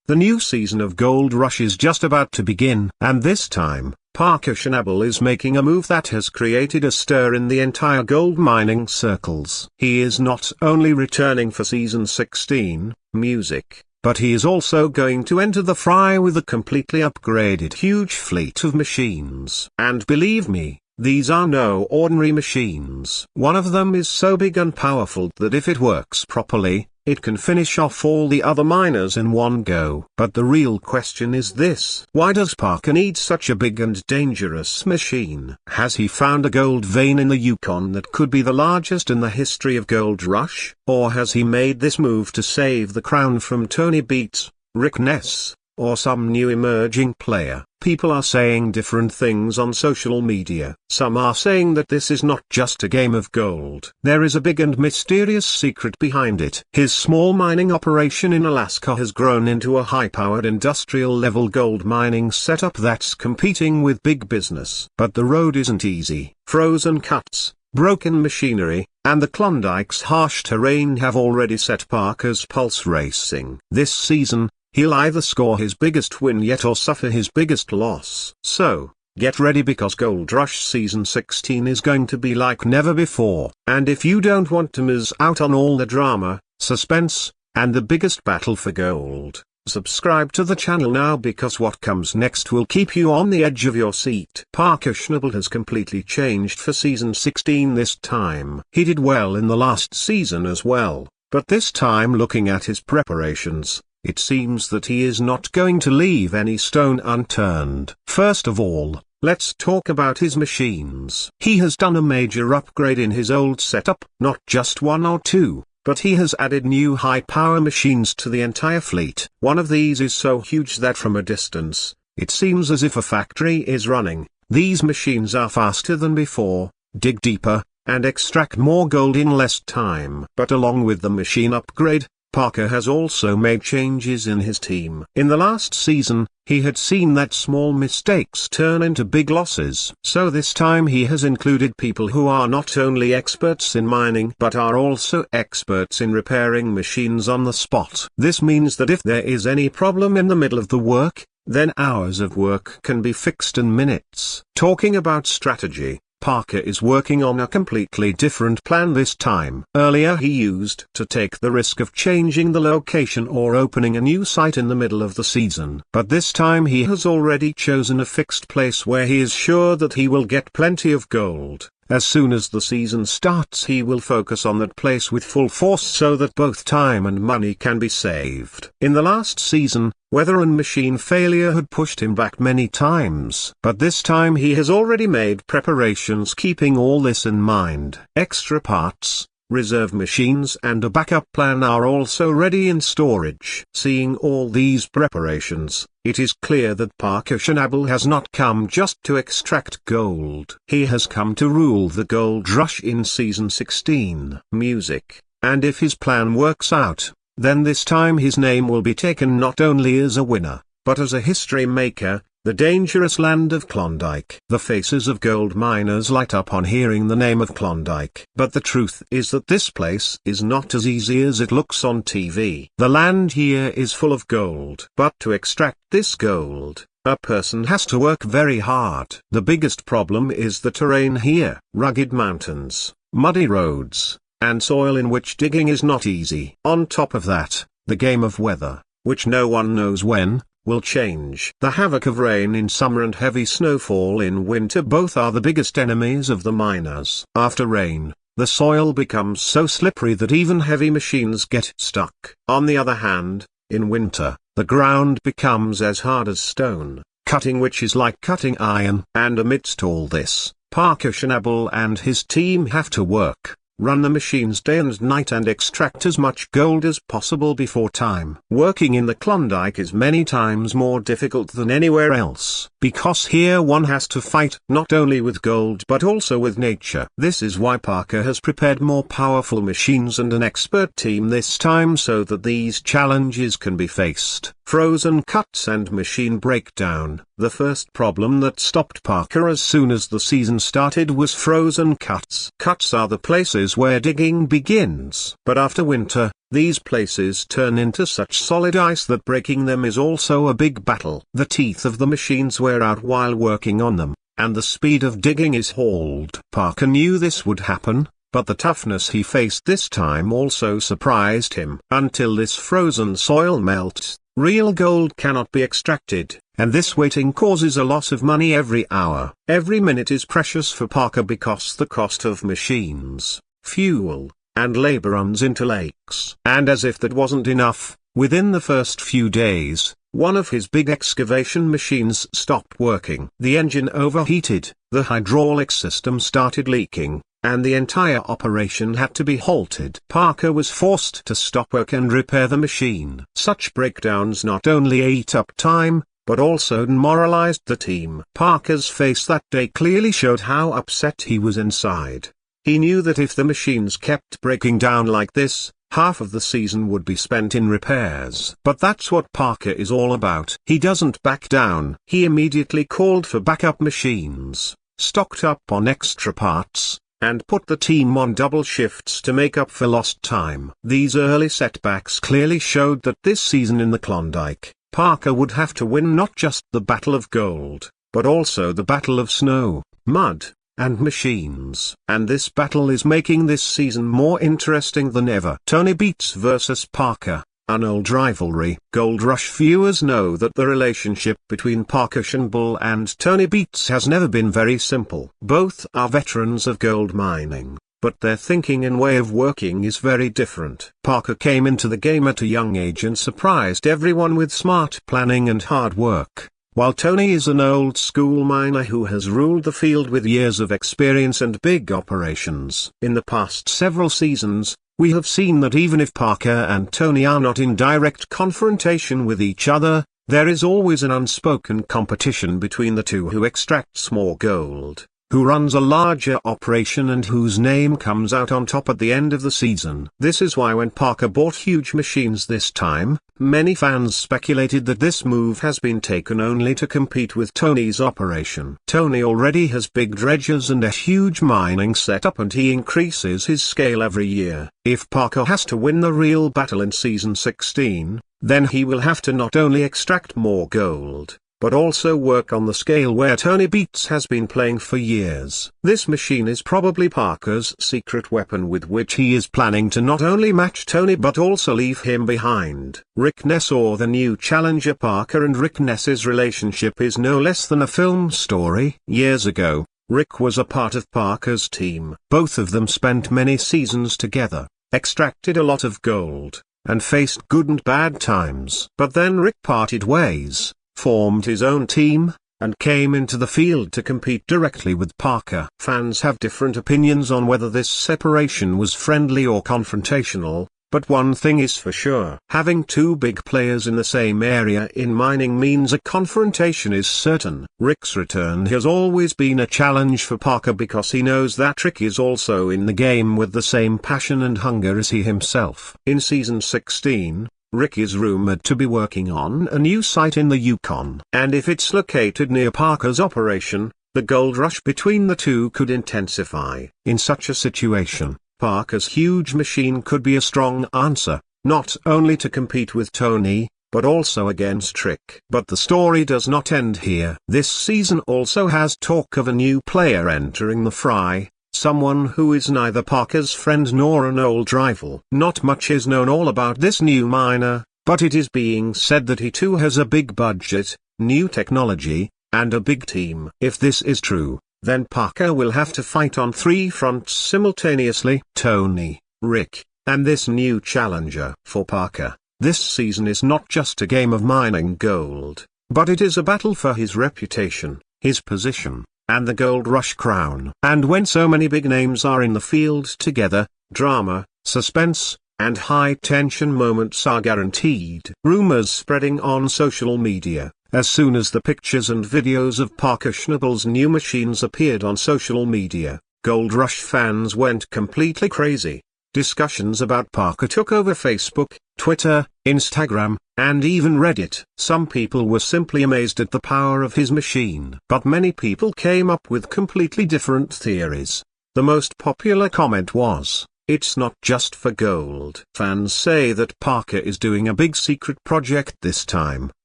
The new season of Gold Rush is just about to begin, and this time, Parker Schnabel is making a move that has created a stir in the entire gold mining circles. He is not only returning for Season 16, Music, but he is also going to enter the fray with a completely upgraded huge fleet of machines. And believe me, these are no ordinary machines. One of them is so big and powerful that if it works properly, it can finish off all the other miners in one go. But the real question is this: why does Parker need such a big and dangerous machine? Has he found a gold vein in the Yukon that could be the largest in the history of Gold Rush? Or has he made this move to save the crown from Tony Beets, Ness, or some new emerging player? People are saying different things on social media. Some are saying that this is not just a game of gold. There is a big and mysterious secret behind it. His small mining operation in Alaska has grown into a high-powered industrial-level gold mining setup that's competing with big business. But the road isn't easy. Frozen cuts, broken machinery, and the Klondike's harsh terrain have already set Parker's pulse racing. This season, he'll either score his biggest win yet or suffer his biggest loss. So, get ready because Gold Rush Season 16 is going to be like never before. And if you don't want to miss out on all the drama, suspense, and the biggest battle for gold, subscribe to the channel now because what comes next will keep you on the edge of your seat. Parker Schnabel has completely changed for Season 16 this time. He did well in the last season as well, but this time looking at his preparations, it seems that he is not going to leave any stone unturned. First of all, let's talk about his machines. He has done a major upgrade in his old setup, not just one or two, but he has added new high-power machines to the entire fleet. One of these is so huge that from a distance, it seems as if a factory is running. These machines are faster than before, dig deeper, and extract more gold in less time. But along with the machine upgrade, Parker has also made changes in his team. In the last season, he had seen that small mistakes turn into big losses. So this time he has included people who are not only experts in mining but are also experts in repairing machines on the spot. This means that if there is any problem in the middle of the work, then hours of work can be fixed in minutes. Talking about strategy, Parker is working on a completely different plan this time. Earlier he used to take the risk of changing the location or opening a new site in the middle of the season. But this time he has already chosen a fixed place where he is sure that he will get plenty of gold. As soon as the season starts he will focus on that place with full force so that both time and money can be saved. In the last season, weather and machine failure had pushed him back many times. But this time he has already made preparations keeping all this in mind. Extra parts, reserve machines and a backup plan are also ready in storage. Seeing all these preparations, it is clear that Parker Schnabel has not come just to extract gold. He has come to rule the gold rush in Season 16, Music, and if his plan works out, then this time his name will be taken not only as a winner, but as a history maker, the dangerous land of Klondike. The faces of gold miners light up on hearing the name of Klondike. But the truth is that this place is not as easy as it looks on TV. The land here is full of gold. But to extract this gold, a person has to work very hard. The biggest problem is the terrain here. Rugged mountains, muddy roads, and soil in which digging is not easy. On top of that, the game of weather, which no one knows when, will change. The havoc of rain in summer and heavy snowfall in winter both are the biggest enemies of the miners. After rain, the soil becomes so slippery that even heavy machines get stuck. On the other hand, in winter, the ground becomes as hard as stone, cutting which is like cutting iron. And amidst all this, Parker Schnabel and his team have to work, run the machines day and night and extract as much gold as possible before time. Working in the Klondike is many times more difficult than anywhere else, because here one has to fight not only with gold but also with nature. This is why Parker has prepared more powerful machines and an expert team this time so that these challenges can be faced. Frozen cuts and machine breakdown. The first problem that stopped Parker as soon as the season started was frozen cuts. Cuts are the places where digging begins. But after winter, These places turn into such solid ice that breaking them is also a big battle. The teeth of the machines wear out while working on them, and the speed of digging is hauled. Parker knew this would happen, but the toughness he faced this time also surprised him. Until this frozen soil melts, real gold cannot be extracted, and this waiting causes a loss of money every hour. Every minute is precious for Parker because the cost of machines, fuel, and labor runs into lakes. And as if that wasn't enough, within the first few days, one of his big excavation machines stopped working. The engine overheated, the hydraulic system started leaking, and the entire operation had to be halted. Parker was forced to stop work and repair the machine. Such breakdowns not only ate up time, but also demoralized the team. Parker's face that day clearly showed how upset he was inside. He knew that if the machines kept breaking down like this, half of the season would be spent in repairs. But that's what Parker is all about. He doesn't back down. He immediately called for backup machines, stocked up on extra parts, and put the team on double shifts to make up for lost time. These early setbacks clearly showed that this season in the Klondike, Parker would have to win not just the Battle of Gold, but also the Battle of Snow, Mud, and Machines. And this battle is making this season more interesting than ever. Tony Beets vs Parker, an old rivalry. Gold Rush viewers know that the relationship between Parker Schnabel and Tony Beets has never been very simple. Both are veterans of gold mining, but their thinking and way of working is very different. Parker came into the game at a young age and surprised everyone with smart planning and hard work, while Tony is an old-school miner who has ruled the field with years of experience and big operations. In the past several seasons, we have seen that even if Parker and Tony are not in direct confrontation with each other, there is always an unspoken competition between the two who extracts more gold, who runs a larger operation and whose name comes out on top at the end of the season. This is why when Parker bought huge machines this time, many fans speculated that this move has been taken only to compete with Tony's operation. Tony already has big dredgers and a huge mining setup, and he increases his scale every year. If Parker has to win the real battle in Season 16, then he will have to not only extract more gold, but also work on the scale where Tony Beets has been playing for years. This machine is probably Parker's secret weapon with which he is planning to not only match Tony but also leave him behind. Rick Ness, or the new challenger. Parker and Rick Ness's relationship is no less than a film story. Years ago, Rick was a part of Parker's team. Both of them spent many seasons together, extracted a lot of gold, and faced good and bad times. But then Rick parted ways, formed his own team, and came into the field to compete directly with Parker. Fans have different opinions on whether this separation was friendly or confrontational, but one thing is for sure. Having two big players in the same area in mining means a confrontation is certain. Rick's return has always been a challenge for Parker because he knows that Rick is also in the game with the same passion and hunger as he himself. In Season 16, Rick is rumored to be working on a new site in the Yukon. And if it's located near Parker's operation, the gold rush between the two could intensify. In such a situation, Parker's huge machine could be a strong answer, not only to compete with Tony, but also against Rick. But the story does not end here. This season also has talk of a new player entering the fray, someone who is neither Parker's friend nor an old rival. Not much is known all about this new miner, but it is being said that he too has a big budget, new technology, and a big team. If this is true, then Parker will have to fight on three fronts simultaneously: Tony, Rick, and this new challenger. For Parker, this season is not just a game of mining gold, but it is a battle for his reputation, his position, and the Gold Rush crown. And when so many big names are in the field together, drama, suspense, and high-tension moments are guaranteed. Rumors spreading on social media. As soon as the pictures and videos of Parker Schnabel's new machines appeared on social media, Gold Rush fans went completely crazy. Discussions about Parker took over Facebook, Twitter, Instagram, and even Reddit. Some people were simply amazed at the power of his machine. But many people came up with completely different theories. The most popular comment was, It's not just for gold. Fans say that Parker is doing a big secret project this time,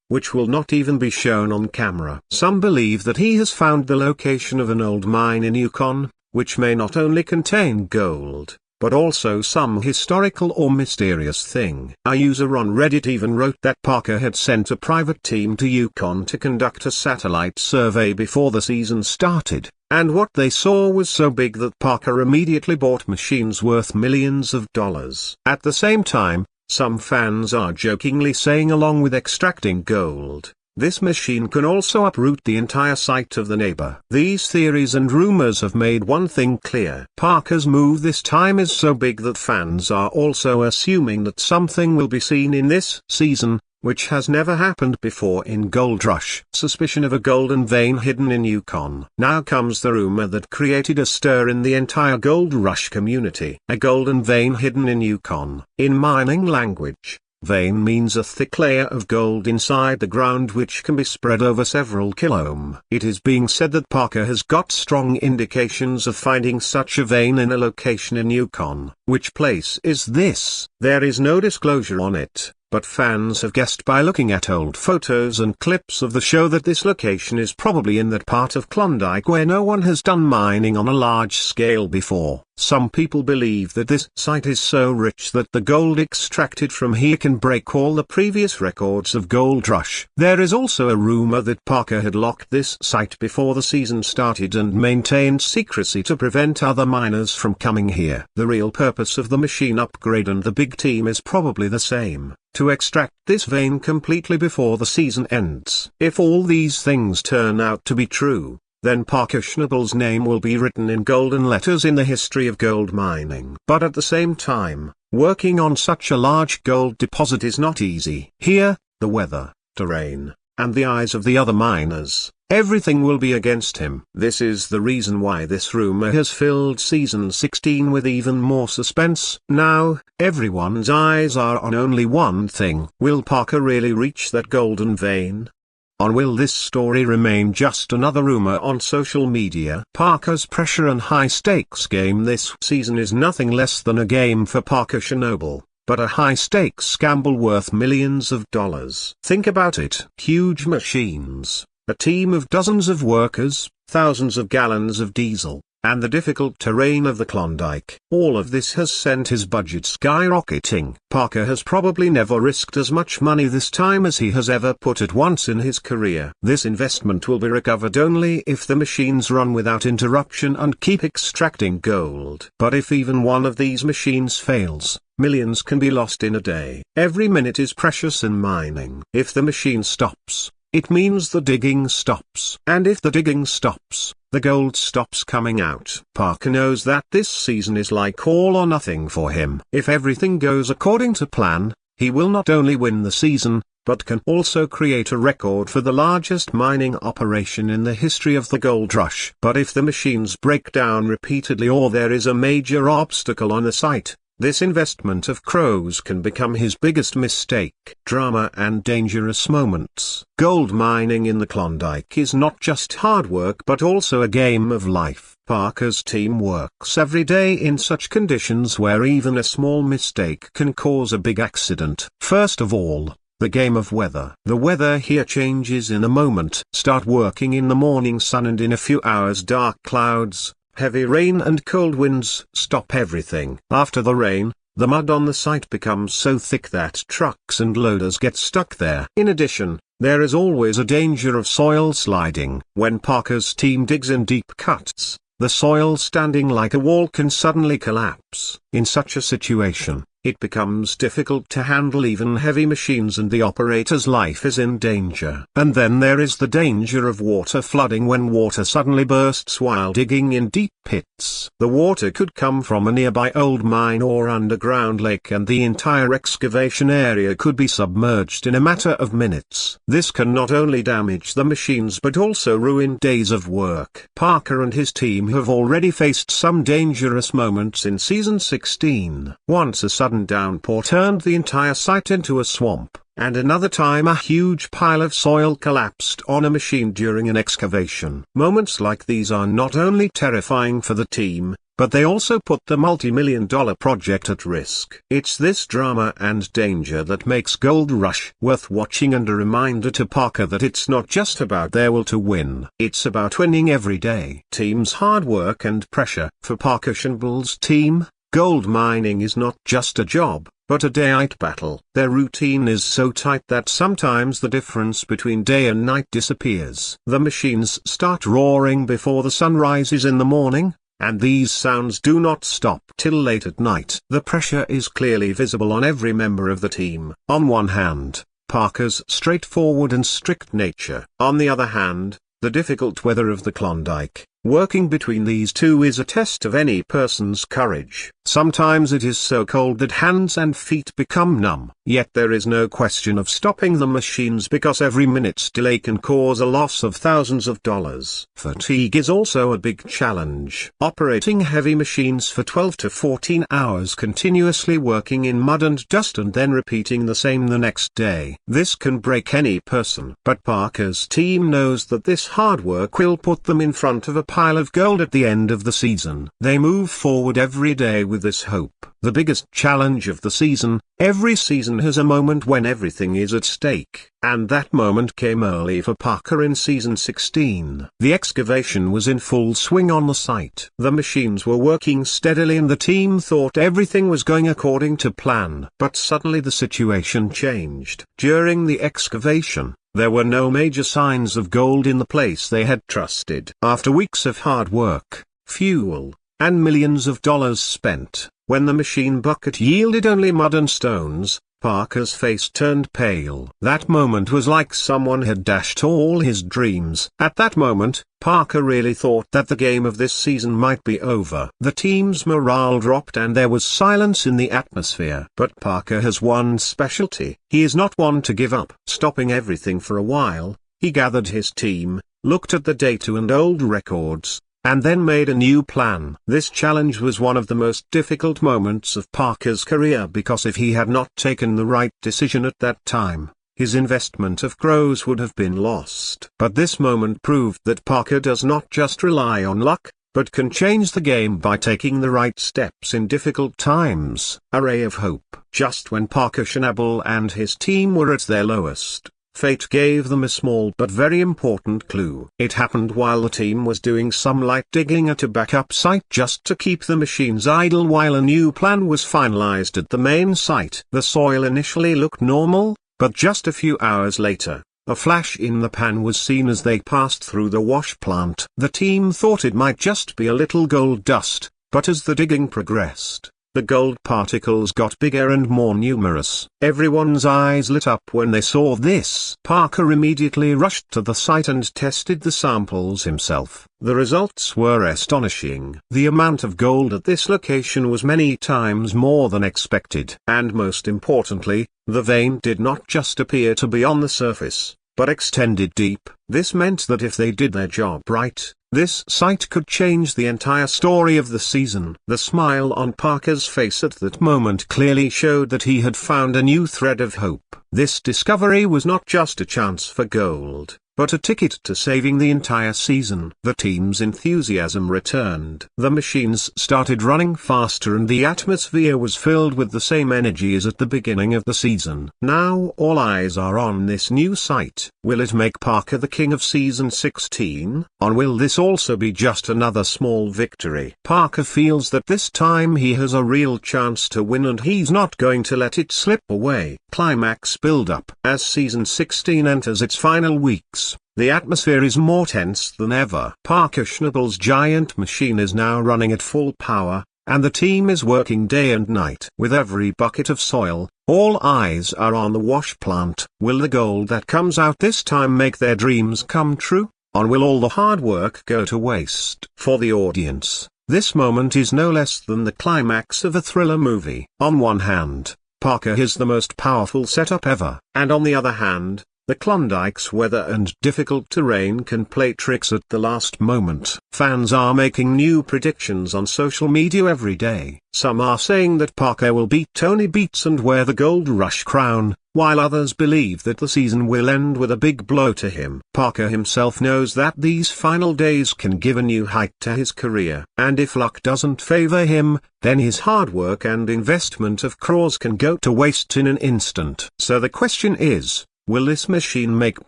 which will not even be shown on camera. Some believe that he has found the location of an old mine in Yukon, which may not only contain gold, but also some historical or mysterious thing. A user on Reddit even wrote that Parker had sent a private team to Yukon to conduct a satellite survey before the season started, and what they saw was so big that Parker immediately bought machines worth millions of dollars. At the same time, some fans are jokingly saying, along with extracting gold, this machine can also uproot the entire site of the neighbor. These theories and rumors have made one thing clear. Parker's move this time is so big that fans are also assuming that something will be seen in this season, which has never happened before in Gold Rush. Suspicion of a golden vein hidden in Yukon. Now comes the rumor that created a stir in the entire Gold Rush community. A golden vein hidden in Yukon. In mining language, vein means a thick layer of gold inside the ground which can be spread over several kilometers. It is being said that Parker has got strong indications of finding such a vein in a location in Yukon. Which place is this? There is no disclosure on it, but fans have guessed by looking at old photos and clips of the show that this location is probably in that part of Klondike where no one has done mining on a large scale before. Some people believe that this site is so rich that the gold extracted from here can break all the previous records of Gold Rush. There is also a rumor that Parker had locked this site before the season started and maintained secrecy to prevent other miners from coming here. The real purpose of the machine upgrade and the big team is probably the same: to extract this vein completely before the season ends. If all these things turn out to be true, then Parker Schnabel's name will be written in golden letters in the history of gold mining. But at the same time, working on such a large gold deposit is not easy. Here, the weather, terrain, and the eyes of the other miners, everything will be against him. This is the reason why this rumor has filled season 16 with even more suspense. Now, everyone's eyes are on only one thing. Will Parker really reach that golden vein? Or will this story remain just another rumor on social media? Parker's pressure and high-stakes game this season is nothing less than a game for Parker Schnabel, but a high-stakes gamble worth millions of dollars. Think about it. Huge machines, a team of dozens of workers, thousands of gallons of diesel, and the difficult terrain of the Klondike. All of this has sent his budget skyrocketing. Parker has probably never risked as much money this time as he has ever put at once in his career. This investment will be recovered only if the machines run without interruption and keep extracting gold. But if even one of these machines fails, millions can be lost in a day. Every minute is precious in mining. If the machine stops, it means the digging stops. And if the digging stops, the gold stops coming out. Parker knows that this season is like all or nothing for him. If everything goes according to plan, he will not only win the season, but can also create a record for the largest mining operation in the history of the Gold Rush. But if the machines break down repeatedly or there is a major obstacle on the site, this investment of crores can become his biggest mistake. Drama and dangerous moments. Gold mining in the Klondike is not just hard work but also a game of life. Parker's team works every day in such conditions where even a small mistake can cause a big accident. First of all, the game of weather. The weather here changes in a moment. Start working in the morning sun and in a few hours dark clouds, heavy rain and cold winds stop everything. After the rain, the mud on the site becomes so thick that trucks and loaders get stuck there. In addition, there is always a danger of soil sliding. When Parker's team digs in deep cuts, the soil standing like a wall can suddenly collapse. In such a situation, it becomes difficult to handle even heavy machines and the operator's life is in danger. And then there is the danger of water flooding when water suddenly bursts while digging in deep pits. The water could come from a nearby old mine or underground lake and the entire excavation area could be submerged in a matter of minutes. This can not only damage the machines but also ruin days of work. Parker and his team have already faced some dangerous moments in season 16. Once a sudden downpour turned the entire site into a swamp, and another time a huge pile of soil collapsed on a machine during an excavation. Moments like these are not only terrifying for the team, but they also put the multi-million-dollar project at risk. It's this drama and danger that makes Gold Rush worth watching, and a reminder to Parker that it's not just about their will to win. It's about winning every day. Team's hard work and pressure. For Parker Schnabel's team, gold mining is not just a job, but a day-night battle. Their routine is so tight that sometimes the difference between day and night disappears. The machines start roaring before the sun rises in the morning, and these sounds do not stop till late at night. The pressure is clearly visible on every member of the team. On one hand, Parker's straightforward and strict nature. On the other hand, the difficult weather of the Klondike. Working between these two is a test of any person's courage. Sometimes it is so cold that hands and feet become numb. Yet there is no question of stopping the machines, because every minute's delay can cause a loss of thousands of dollars. Fatigue is also a big challenge. Operating heavy machines for 12 to 14 hours, continuously working in mud and dust and then repeating the same the next day. This can break any person. But Parker's team knows that this hard work will put them in front of a pile of gold at the end of the season. They move forward every day with this hope. The biggest challenge of the season. Every season has a moment when everything is at stake, and that moment came early for Parker in season 16. The excavation was in full swing on the site. The machines were working steadily and the team thought everything was going according to plan. But suddenly the situation changed. During the excavation, there were no major signs of gold in the place they had trusted. After weeks of hard work, fuel, and millions of dollars spent, when the machine bucket yielded only mud and stones, Parker's face turned pale. That moment was like someone had dashed all his dreams. At that moment, Parker really thought that the game of this season might be over. The team's morale dropped and there was silence in the atmosphere. But Parker has one specialty. He is not one to give up. Stopping everything for a while, he gathered his team, looked at the data and old records, and then made a new plan. This challenge was one of the most difficult moments of Parker's career, because if he had not taken the right decision at that time, his investment of crores would have been lost. But this moment proved that Parker does not just rely on luck, but can change the game by taking the right steps in difficult times. A ray of hope. Just when Parker Schnabel and his team were at their lowest, fate gave them a small but very important clue. It happened while the team was doing some light digging at a backup site just to keep the machines idle while a new plan was finalized at the main site. The soil initially looked normal, but just a few hours later, a flash in the pan was seen as they passed through the wash plant. The team thought it might just be a little gold dust, but as the digging progressed, the gold particles got bigger and more numerous. Everyone's eyes lit up when they saw this. Parker immediately rushed to the site and tested the samples himself. The results were astonishing. The amount of gold at this location was many times more than expected. And most importantly, the vein did not just appear to be on the surface, but extended deep. This meant that if they did their job right, this site could change the entire story of the season. The smile on Parker's face at that moment clearly showed that he had found a new thread of hope. This discovery was not just a chance for gold, but a ticket to saving the entire season. The team's enthusiasm returned. The machines started running faster and the atmosphere was filled with the same energy as at the beginning of the season. Now all eyes are on this new site. Will it make Parker the king of season 16? Or will this also be just another small victory? Parker feels that this time he has a real chance to win and he's not going to let it slip away. Climax build-up. As season 16 enters its final weeks, the atmosphere is more tense than ever. Parker Schnabel's giant machine is now running at full power, and the team is working day and night. With every bucket of soil, all eyes are on the wash plant. Will the gold that comes out this time make their dreams come true? Or will all the hard work go to waste? For the audience, this moment is no less than the climax of a thriller movie. On one hand, Parker has the most powerful setup ever, and on the other hand, the Klondike's weather and difficult terrain can play tricks at the last moment. Fans are making new predictions on social media every day. Some are saying that Parker will beat Tony Beets and wear the Gold Rush crown, while others believe that the season will end with a big blow to him. Parker himself knows that these final days can give a new height to his career. And if luck doesn't favor him, then his hard work and investment of crores can go to waste in an instant. So the question is, will this machine make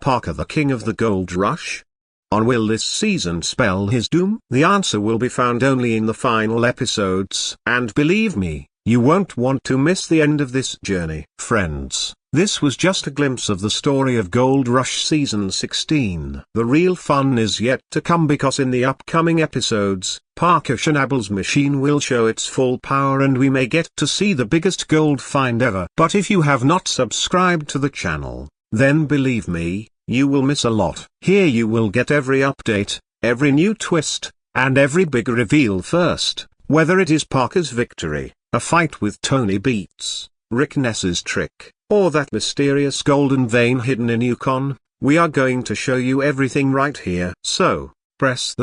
Parker the king of the Gold Rush? Or will this season spell his doom? The answer will be found only in the final episodes. And believe me, you won't want to miss the end of this journey. Friends, this was just a glimpse of the story of Gold Rush Season 16. The real fun is yet to come, because in the upcoming episodes, Parker Schnabel's machine will show its full power and we may get to see the biggest gold find ever. But if you have not subscribed to the channel, then believe me, you will miss a lot. Here you will get every update, every new twist, and every big reveal first, whether it is Parker's victory, a fight with Tony Beets, Ness's trick, or that mysterious golden vein hidden in Yukon. We are going to show you everything right here. So, press the